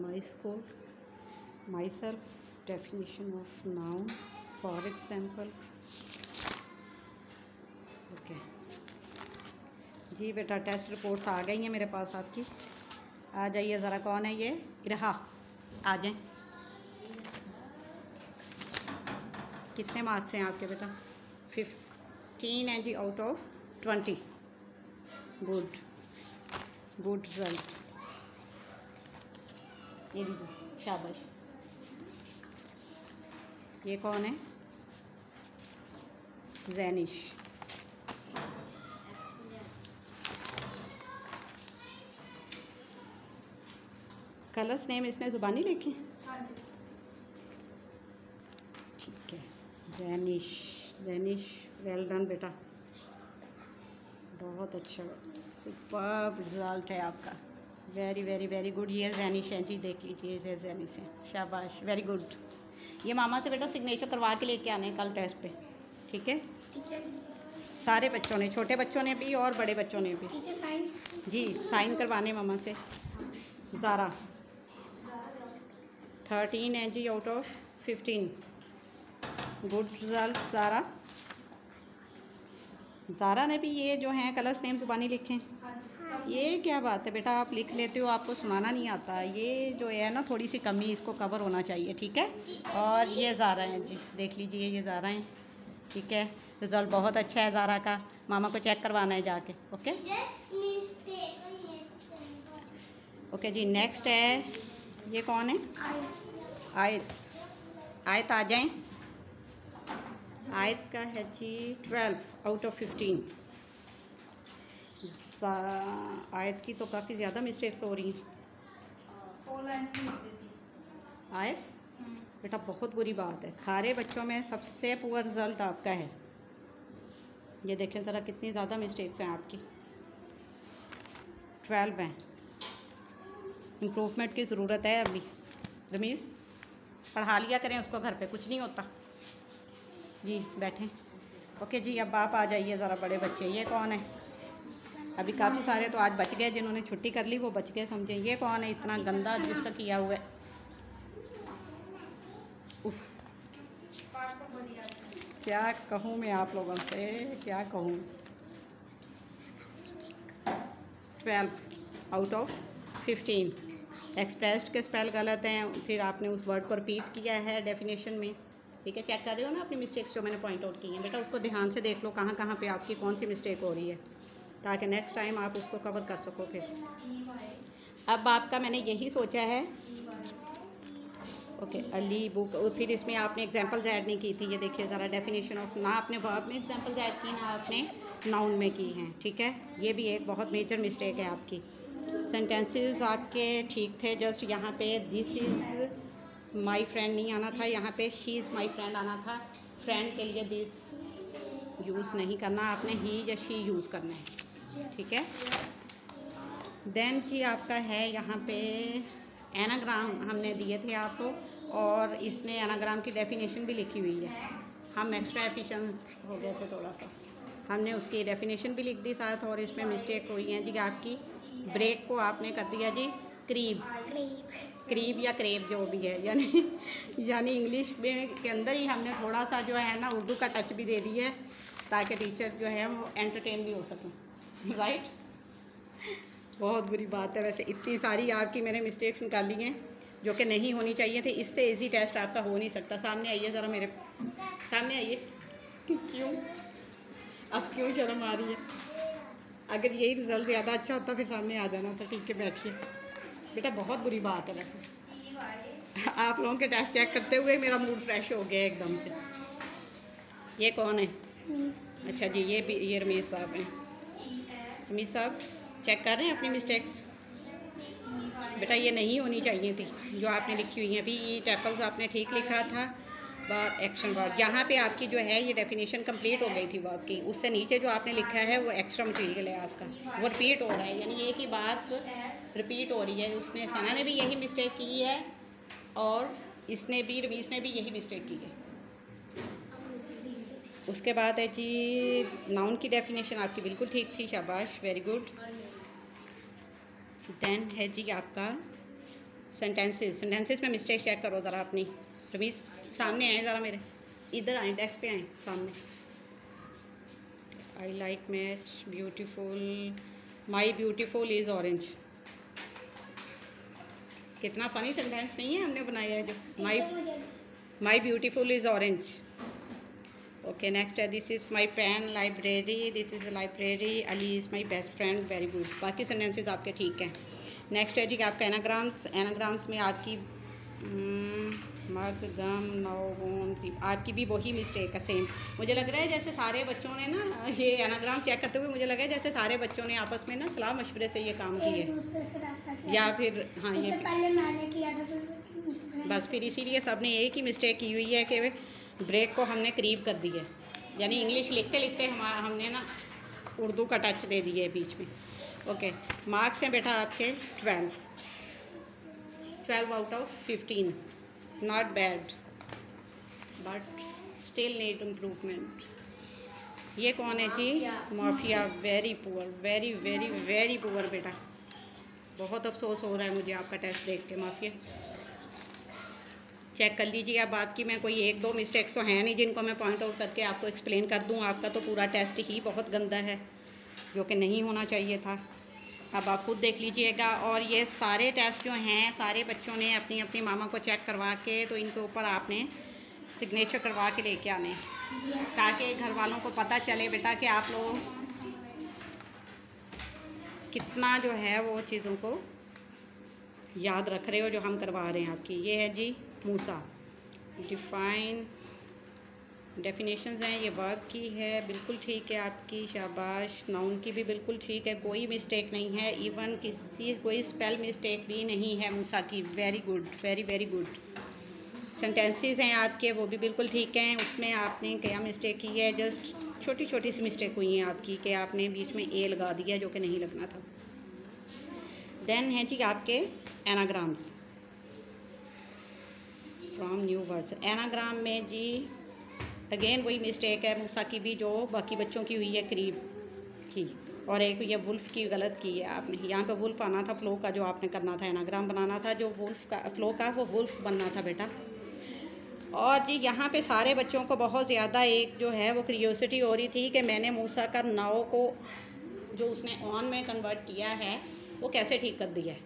my school, myself, definition of noun, for example. Okay जी बेटा, test reports आ गई हैं मेरे पास आपकी। आ जाइए ज़रा, कौन है ये? इरहा, आ जाएं। कितने मार्क्स हैं आपके बेटा? 15 हैं जी out of 20। Good good result. ये लीजिए, शाबाश। ये कौन है? जैनिश। कलर्स नेम इसने ज़ुबानी लिखे? ठीक है। जैनिश, जैनिश, वेल डन बेटा, बहुत अच्छा, सुपर्ब रिजल्ट है आपका। Very very very good. ये जैनिश है जी, देख लीजिए, ये जैनिश है, शाबाश, वेरी गुड। ये मामा से बेटा सिग्नेचर करवा के लेके आने कल टेस्ट पे, ठीक है? सारे बच्चों ने, छोटे बच्चों ने भी और बड़े बच्चों ने भी साइन जी, साइन करवाने मामा से। ज़ारा 13 है जी out of 15। Good result Zara. Zara ने भी ये जो हैं कलर्स नेम ज़ुबानी लिखे। ये क्या बात है बेटा, आप लिख लेते हो, आपको सुनाना नहीं आता। ये जो है ना, थोड़ी सी कमी इसको कवर होना चाहिए, ठीक है? और ये ज़ारा हैं जी, देख लीजिए, ये ज़ारा हैं, ठीक है? रिज़ल्ट बहुत अच्छा है ज़ारा का। मामा को चेक करवाना है जाके। ओके ओके जी। नेक्स्ट है, ये कौन है? आयत। आयत आ जाएं। आयत का है जी 12 आउट ऑफ 15। आयत की तो काफ़ी ज़्यादा मिस्टेक्स हो रही हैं। आयत बेटा, बहुत बुरी बात है, सारे बच्चों में सबसे पुअर रिज़ल्ट आपका है। ये देखें ज़रा, कितनी ज़्यादा मिस्टेक्स हैं आपकी। 12 हैं। इम्प्रूवमेंट की ज़रूरत है अभी। रमीज़, पढ़ा लिया करें उसको घर पे, कुछ नहीं होता जी। बैठें। ओके जी, अब आप आ जाइए ज़रा, बड़े बच्चे। ये कौन है? अभी काफ़ी सारे तो आज बच गए, जिन्होंने छुट्टी कर ली वो बच गए, समझे? ये कौन है इतना गंदा रजिस्टर किया हुआ है? उफ, क्या कहूँ मैं आप लोगों से, क्या कहूँ। 12 आउट ऑफ 15। एक्सप्रेस्ड के स्पेल गलत हैं, फिर आपने उस वर्ड को रिपीट किया है डेफिनेशन में, ठीक है? चेक कर रहे हो ना अपनी मिस्टेक्स जो मैंने पॉइंट आउट की हैं बेटा, उसको ध्यान से देख लो कहाँ कहाँ पे आपकी कौन सी मिस्टेक हो रही है, ताकि नेक्स्ट टाइम आप उसको कवर कर सको। फिर अब आपका मैंने यही सोचा है। ओके, अली बुक, फिर इसमें आपने एग्जांपल्स ऐड नहीं की थी। ये देखिए ज़रा, डेफिनेशन ऑफ, ना आपने वर्ब में एग्जांपल्स ऐड की, ना आपने नाउन में की हैं, ठीक है? ये भी एक बहुत मेजर मिस्टेक है आपकी। सेंटेंसेस आपके ठीक थे, जस्ट यहाँ पे दिस इज़ माई फ्रेंड नहीं आना था, यहाँ पे शी इज़ माई फ्रेंड आना था। फ्रेंड के लिए दिस यूज़ नहीं करना आपने, ही या शी यूज़ करना है, ठीक है? देन जी आपका है यहाँ पे एनाग्राम हमने दिए थे आपको, और इसने एनाग्राम की डेफिनेशन भी लिखी हुई है। हम एक्स्ट्रा एफिशिएंट हो गए थे थोड़ा सा, हमने उसकी डेफिनेशन भी लिख दी साथ, और इसमें मिस्टेक हुई है जी आपकी। ब्रेक को आपने कर दिया जी क्रीब, क्रीब या क्रेब जो भी है, यानी इंग्लिश में के अंदर ही हमने थोड़ा सा जो है ना उर्दू का टच भी दे दिया है, ताकि टीचर जो है वो एंटरटेन भी हो सकें, राइट? बहुत बुरी बात है। वैसे इतनी सारी आपकी मैंने मिस्टेक्स निकाली हैं जो कि नहीं होनी चाहिए थे। इससे इजी टेस्ट आपका हो नहीं सकता। सामने आइए ज़रा, मेरे सामने आइए। क्यों अब क्यों शर्म आ रही है? अगर यही रिज़ल्ट ज़्यादा अच्छा होता फिर सामने आ जाना था, ठीक है? बैठिए बेटा, बहुत बुरी बात है वैसे। आप लोगों के टेस्ट चेक करते हुए मेरा मूड फ्रेश हो गया एकदम से। ये कौन है? अच्छा जी, ये रमीज़ साहब हैं। रमीज़ साहब चेक कर रहे हैं अपनी मिस्टेक्स? बेटा, ये नहीं होनी चाहिए थी जो आपने लिखी हुई है। अभी ये टैपल्स आपने ठीक लिखा था, वर्ब एक्शन वर्ड। यहाँ पे आपकी जो है ये डेफिनेशन कंप्लीट हो गई थी वर्ब की, उससे नीचे जो आपने लिखा है वो एक्स्ट्रा मटीरियल है आपका, वो रिपीट हो रहा है, यानी एक ही बात रिपीट हो रही है। उसने, सना ने भी यही मिस्टेक की है, और इसने भी, रमीज़ ने भी यही मिस्टेक की है। उसके बाद है जी नाउन की डेफिनेशन आपकी बिल्कुल ठीक थी, शाबाश, वेरी गुड। देन है जी आपका सेंटेंसेस में मिस्टेक चेक करो ज़रा अपनी। रमीज़ सामने आए ज़रा, मेरे इधर आए, डेस्क पे आए सामने। I like match beautiful, my beautiful is orange. कितना फ़नी सेंटेंस नहीं है हमने बनाया है जो my beautiful is orange. Okay next है this is my pen library, this is library, Ali is my best friend, very good. बाकी सेंटेंसेस आपके ठीक हैं। नेक्स्ट है जी कि आपका एनाग्राम्स में आपकी मगदम नौगुन की आपकी भी वही मिस्टेक है सेम। मुझे लग रहा है जैसे सारे बच्चों ने ना ये एनाग्राम चेक करते हुए मुझे लगा है जैसे सारे बच्चों ने आपस में ना सलाह मशवरे से ये काम किए या फिर हाँ ये पहले मैंने किया था बस फिर इसीलिए सब ने एक ही मिस्टेक की हुई है कि ब्रेक को हमने करीब कर दिया, यानी इंग्लिश लिखते लिखते हमने ना उर्दू का टच दे दिया है बीच में। ओके मार्क्स हैं बेटा आपके 12 out of 15, not bad but still need improvement. ये कौन है जी? Mafia. Very poor, very very very poor बेटा, बहुत अफसोस हो रहा है मुझे आपका टेस्ट देख के। माफिया चेक कर लीजिए। अब आपकी मैं कोई 1-2 मिस्टेक्स तो हैं नहीं जिनको मैं पॉइंट आउट करके आपको एक्सप्लेन कर दूं। आपका तो पूरा टेस्ट ही बहुत गंदा है जो कि नहीं होना चाहिए था। अब आप खुद देख लीजिएगा। और ये सारे टेस्ट जो हैं सारे बच्चों ने अपनी अपनी मामा को चेक करवा के तो इनके ऊपर आपने सिग्नेचर करवा के लेके आने ताकि घर वालों को पता चले बेटा कि आप लोग कितना जो है वो चीज़ों को याद रख रहे हो जो हम करवा रहे हैं आपकी। ये है जी मूसा, डिफाइन डेफिनेशंस हैं, ये वर्ब की है, बिल्कुल ठीक है आपकी, शाबाश। नाउन की भी बिल्कुल ठीक है, कोई मिस्टेक नहीं है, इवन कोई स्पेल मिस्टेक भी नहीं है मूसा की। Very good, very very good. Sentences हैं आपके वो भी बिल्कुल ठीक हैं। उसमें आपने क्या मिस्टेक की है? जस्ट छोटी छोटी सी मिस्टेक हुई है आपकी कि आपने बीच में ए लगा दिया जो कि नहीं लगना था। देन है जी आपके anagrams from new words. Anagram में जी अगेन वही मिस्टेक है मूसा की भी जो बाकी बच्चों की हुई है करीब की, और एक ये वुल्फ की गलत की है आपने। यहाँ पे वुल्फ आना था, फ्लो का जो आपने करना था, एनाग्राम बनाना था जो वुल्फ का फ्लो का वो वुल्फ बनना था बेटा। और जी यहाँ पे सारे बच्चों को बहुत ज़्यादा एक जो है वो क्यूरियोसिटी हो रही थी कि मैंने मूसा का नाव को जो उसने ऑन में कन्वर्ट किया है वो कैसे ठीक कर दिया है,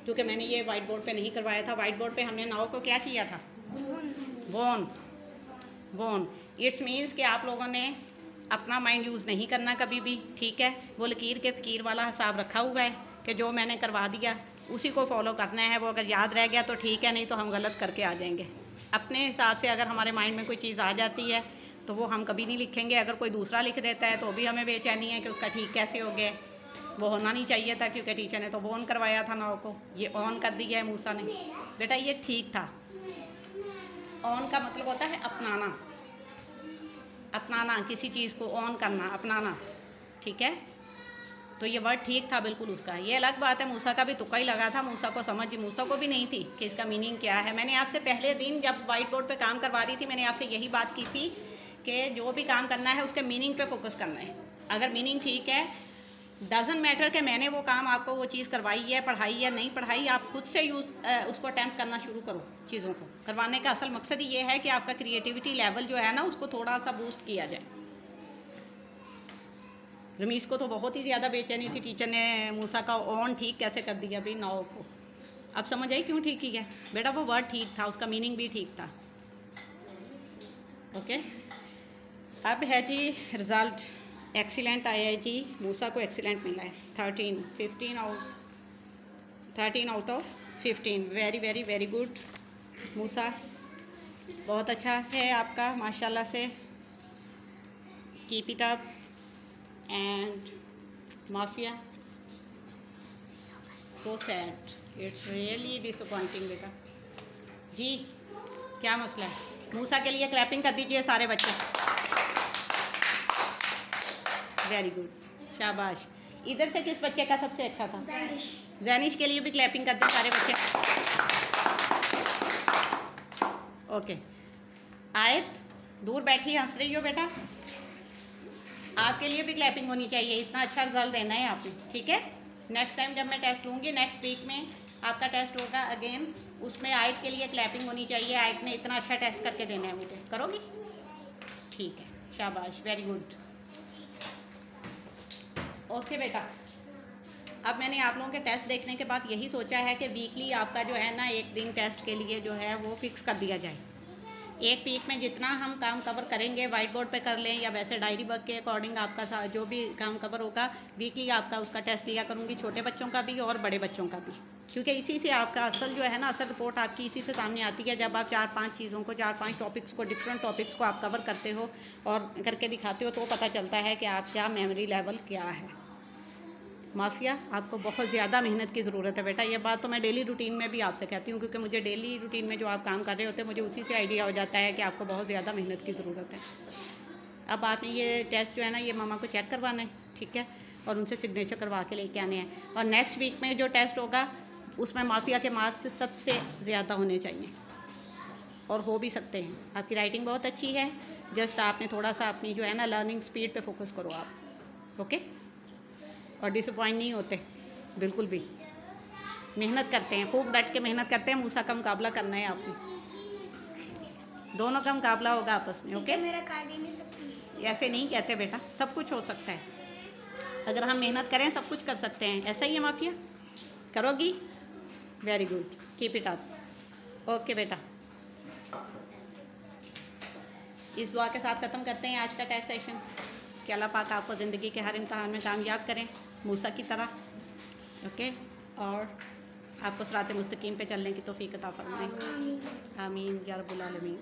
क्योंकि मैंने ये वाइट बोर्ड पे नहीं करवाया था। वाइट बोर्ड पे हमने नाव को क्या किया था? बोन। इट्स मीन्स कि आप लोगों ने अपना माइंड यूज़ नहीं करना कभी भी, ठीक है। वो लकीर के फ़कीर वाला हिसाब रखा हुआ है कि जो मैंने करवा दिया उसी को फॉलो करना है। वो अगर याद रह गया तो ठीक है, नहीं तो हम गलत करके आ जाएंगे। अपने हिसाब से अगर हमारे माइंड में कोई चीज़ आ जाती है तो वो हम कभी नहीं लिखेंगे। अगर कोई दूसरा लिख देता है तो भी हमें बेचैनी है कि उसका ठीक कैसे हो गया। वो होना नहीं चाहिए था क्योंकि टीचर ने तो वो ऑन करवाया था नाव को, ये ऑन कर दिया है मूसा ने। बेटा ये ठीक था। ऑन का मतलब होता है अपनाना, अपनाना, किसी चीज़ को ऑन करना, अपनाना, ठीक है। तो ये वर्ड ठीक था बिल्कुल उसका। ये अलग बात है मूसा का भी तुक्का ही लगा था, मूसा को समझ मूसा को भी नहीं थी कि इसका मीनिंग क्या है। मैंने आपसे पहले दिन जब वाइट बोर्ड पे काम करवा रही थी मैंने आपसे यही बात की थी कि जो भी काम करना है उसके मीनिंग पे फोकस करना है। अगर मीनिंग ठीक है, डजंट मैटर कि मैंने वो काम आपको वो चीज़ करवाई है, पढ़ाई या नहीं पढ़ाई, आप खुद से उसको अटैम्प्ट करना शुरू करो। चीज़ों को करवाने का असल मकसद ही ये है कि आपका क्रिएटिविटी लेवल जो है ना उसको थोड़ा सा बूस्ट किया जाए। रमीज़ को तो बहुत ही ज़्यादा बेचैनी थी, टीचर ने मूसा का ऑन ठीक कैसे कर दिया भाई नाव को। अब समझ आई क्यों ठीक है बेटा? वो वर्ड ठीक था, उसका मीनिंग भी ठीक था। ओके अब है जी रिज़ल्ट। एक्सीलेंट आया है जी, मूसा को एक्सीलेंट मिला है 13 out of 15। Very very very good Musa, बहुत अच्छा है आपका माशाल्लाह से। Keep it up. And Mafia so sad, it's really disappointing बेटा जी। क्या मसला है? मूसा के लिए क्लैपिंग कर दीजिए सारे बच्चे। वेरी गुड, शाबाश। इधर से किस बच्चे का सबसे अच्छा था? जैनिश के लिए भी क्लैपिंग करते सारे बच्चे। ओके आयत दूर बैठी हंस रही हो बेटा, आपके लिए भी क्लैपिंग होनी चाहिए। इतना अच्छा रिजल्ट देना है आपने, ठीक है। नेक्स्ट टाइम जब मैं टेस्ट लूँगी नेक्स्ट वीक में आपका टेस्ट होगा अगेन, उसमें आयत के लिए क्लैपिंग होनी चाहिए। आयत ने इतना अच्छा टेस्ट करके देना है मुझे, करोगी? ठीक है, शाबाश, वेरी गुड। ओके बेटा, अब मैंने आप लोगों के टेस्ट देखने के बाद यही सोचा है कि वीकली आपका जो है ना एक दिन टेस्ट के लिए जो है वो फिक्स कर दिया जाए। एक वीक में जितना हम काम कवर करेंगे वाइट बोर्ड पे कर लें या वैसे डायरी वर्क के अकॉर्डिंग आपका जो भी काम कवर होगा वीकली आपका उसका टेस्ट लिया करूँगी, छोटे बच्चों का भी और बड़े बच्चों का भी, क्योंकि इसी से आपका असल जो है ना असल रिपोर्ट आपकी इसी से सामने आती है जब आप 4-5 चीज़ों को 4-5 टॉपिक्स को डिफरेंट टॉपिक्स को आप कवर करते हो और करके दिखाते हो तो पता चलता है कि आप क्या मेमोरी लेवल क्या है। माफिया, आपको बहुत ज़्यादा मेहनत की ज़रूरत है बेटा। ये बात तो मैं डेली रूटीन में भी आपसे कहती हूँ, क्योंकि मुझे डेली रूटीन में जो आप काम कर रहे होते हैं मुझे उसी से आइडिया हो जाता है कि आपको बहुत ज़्यादा मेहनत की ज़रूरत है। अब आपने ये टेस्ट जो है ना ये मामा को चेक करवाना है, ठीक है, और उनसे सिग्नेचर करवा के लेके आने हैं। और नेक्स्ट वीक में जो टेस्ट होगा उसमें माफिया के मार्क्स सबसे ज़्यादा होने चाहिए और हो भी सकते हैं। आपकी राइटिंग बहुत अच्छी है, जस्ट आपने थोड़ा सा अपनी जो है ना लर्निंग स्पीड पे फोकस करो आप, ओके। और डिसअपॉइंट नहीं होते बिल्कुल भी, मेहनत करते हैं, खूब डट के मेहनत करते हैं। मूसा का मुकाबला करना है आपने, दोनों का मुकाबला होगा आपस में, ओके। मेरा कार्ड ही नहीं सब ऐसे नहीं कहते बेटा, सब कुछ हो सकता है अगर हम मेहनत करें, सब कुछ कर सकते हैं। ऐसा ही है माफिया, करोगी? Very good, keep it up, okay बेटा। इस दुआ के साथ ख़त्म करते हैं आज का टेस्ट सेशन कि अल्लाह पाक आपको ज़िंदगी के हर इम्तहान में कामयाब करें मूसा की तरह, ओके, और आपको सिरात मुस्तकीम पे चलने की तौफीक अता फरमाएं। आमीन या रब्बुल आलमीन।